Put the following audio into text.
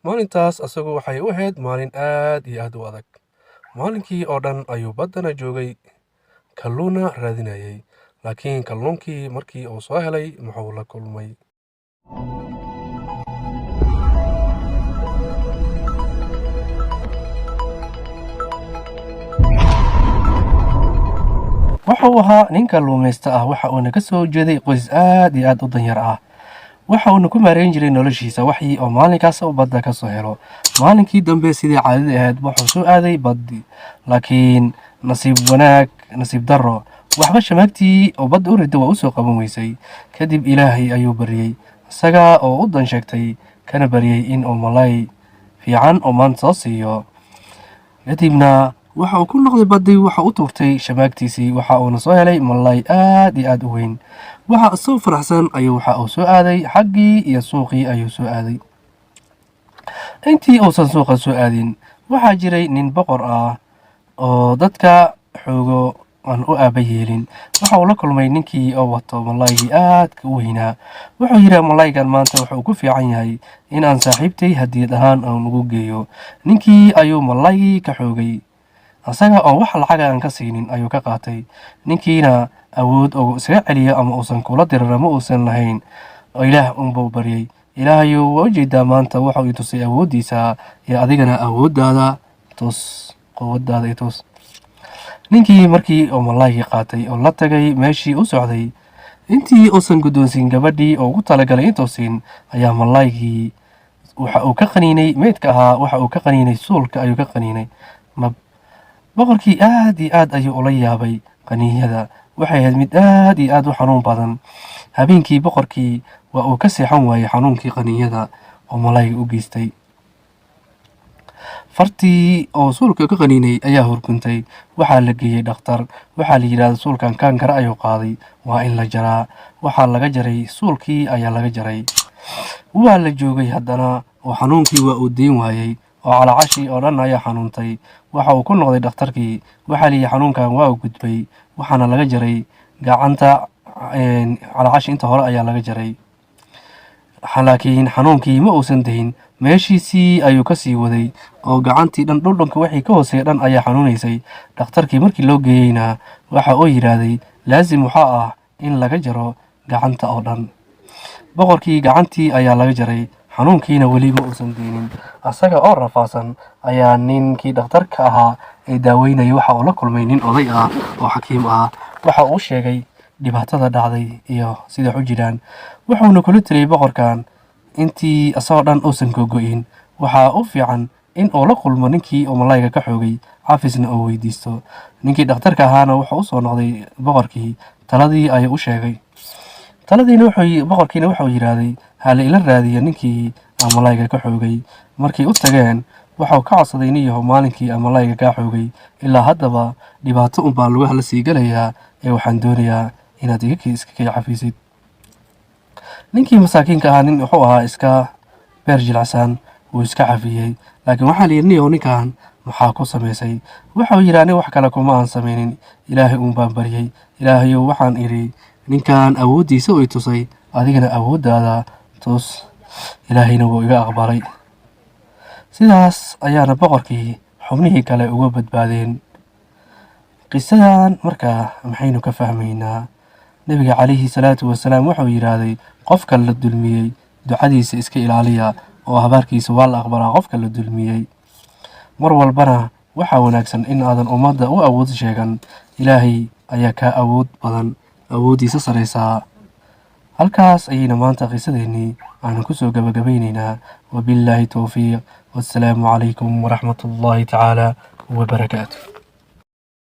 maalintaas asagu waxay u ahayd maalin aad iyo aad u adag. Maalinkii oo dhan ayuu baddana joogay, kalluunna raadinayay. Laakiin kalluunkii markii uu soo helay muxuu la kulmay? wuxuu ahaa nin kalluumaysta ah, waxa uuna ka soo jeeday qoys aad iyo aad u danyar ah. waxa uuna ku maareyn jiray noloshiisa waxii oo maalinkaas uu badda ka soo helo. maalinkii dambe sidii caadada ahayd wuxuu soo aaday baddi, laakiin nasiib darro waxba shamaagtii oo badda u ridda waa u soo qaban weysay. kadib ilaahay ayuu baryey, isaga oo u dan sheegtay kana baryey in uu malay fiican oo maanta soo siiyo. kadibna waxa uu ku noqday baddii, waxa u tuurtay shamaagtiisii, waxa uuna soo helay malay aad iyo aad u weyn. waxa isagoo faraxsan ayuu waxa uu soo aaday xaggii iyo suuqii ayuu soo aaday. intii uusan suuqa soo aadin waxaa jiray nin boqor ah oo dadka xoogo aan u aaba yeelin. waxa uu la kulmay ninkii oo wato malaygii aadka u weynaa. wuxuu yidhi, malaygan maanta wuxuu ku fiican yahay in aan saaxiibtay hadiyad ahaan aan ugu geeyo. ninkii ayuu malaygii ka xoogay, isaga oo wax lacaga aan ka siinin ayuu ka qaatay. ninkiina awood oo isaga celiyo ama uusan kula dirira ma uusan lahayn, oo ilaah unbuu baryey. ilaahayuu waa u jeedaa maanta waxau i tusay awooddiisa, iyo adigana awooddaada tus, quwaddaada i tus. ninkii markii uu malaygii qaatay oo la tagay meeshii u socday, intii uusan guddoonsiin gabadhii oo ugu talagalay intuu siin, ayaa malaygii waxa uu ka qaniinay meydka ahaa, waxa uu ka qaniinay suulka ayuu ka qaniinay. boqorkii aad iyo aad ayuu ula yaabay qaniinyada, waxay ahayd mid aad iyo aad u xanuun badan. habeenkii boqorkii waa uu ka seexan waayey xanuunkii qaniinyada oo malayga u geystay. fartii oo suulka ka qaniinay ayaa hurguntay. waxaa la geeyey dhakhtar. waxaa la yidhahda suulkan kaankara ayuu qaaday, waa in la jaraa. waxaa laga jaray suulkii ayaa laga jaray. waa la joogay haddana oo xanuunkii waa uu deyn waayey, oo calaacashii oo dhan ayaa xanuuntay. waxa uu ku noqday dhakhtarkii. waxaa la yidhi xanuunkan waa u gudbay, waxaana laga jaray gacanta. calaacashi inta hore ayaa laga jaray, laakiin xanuunkii ma uusan dayn. meeshiisii ayuu ka sii waday, oo gacantii dhan dhudhanka wixii ka hooseeya dhan ayaa xanuunaysay. dhakhtarkii markii loo geeyeyna waxa uu yidhaahday laasim waxaa ah in laga jaro gacanta oo dhan. boqorkii gacantii ayaa laga jaray, xanuunkiina weli ma uusan deynin. asaga oo rafaasan ayaa ninkii dhakhtarka ahaa ee daaweynayay waxa uu la kulmay nin oday ah oo xakiim ah. waxa uu sheegay dhibaatada dhacday iyo sida u jiraan. wuxuuna kula tiriyay boqorkan intii asagoo dhan uusan gogo'in, waxaa u fiican in uu la kulmo ninkii oo malayga ka xoogay, cafisna uu weydiisto. ninkii dhakhtarka ahaana wuxuu u soo noqday boqorkii, taladii ayuu u sheegay. boqorkiina wuxuu yidhaahday ha la ila raadiyo ninkii aan malayga ka xoogay. markii u tageen waxau ka codsaday nin yahow maalinkii aan malayga kaa xoogay ilaa haddaba dhibaato unbaa lugaha la sii gelayaa, ee waxaan doonayaa inaad iska kay cafisid. ninkii masaakiinka ahaa nin wuxuu ahaa iska beer jilacsan, wuu iska cafiyey. laakiin waxaa la yidhi nin yahow ninkan maxaa ku samaysay? wuxuu yidhi aniga wax kale kuma aan samaynin, ilaahay uun baan baryey. ilaahayow waxaan idhi ninkan awooddiisa u i tusay, adigana awooddaada tus. ilaahayna wuu iga aqbalay. sidaas ayaana boqorkii xubnihii kale uga badbaadeen. qisadan markaa maxaynu ka fahmaynaa? nebiga calayhi salaatu wasalaam wuxuu yidhaahday qofka la dulmiyey ducadiisa iska ilaaliya, oo habaarkiisa waa la aqbalaa qofka la dulmiyey. mar walbana waxaa wanaagsan in aadan ummadda u awood sheegan. ilaahay ayaa kaa awood badan, awooddiisa saraysaa. halkaas ayayna maanta qisadeennii aanan ku soo gabagabaynaynaa. wabillaahi towfiiq, wassalaamu calaykum waraxmatullaahi tacaala wabarakaatu.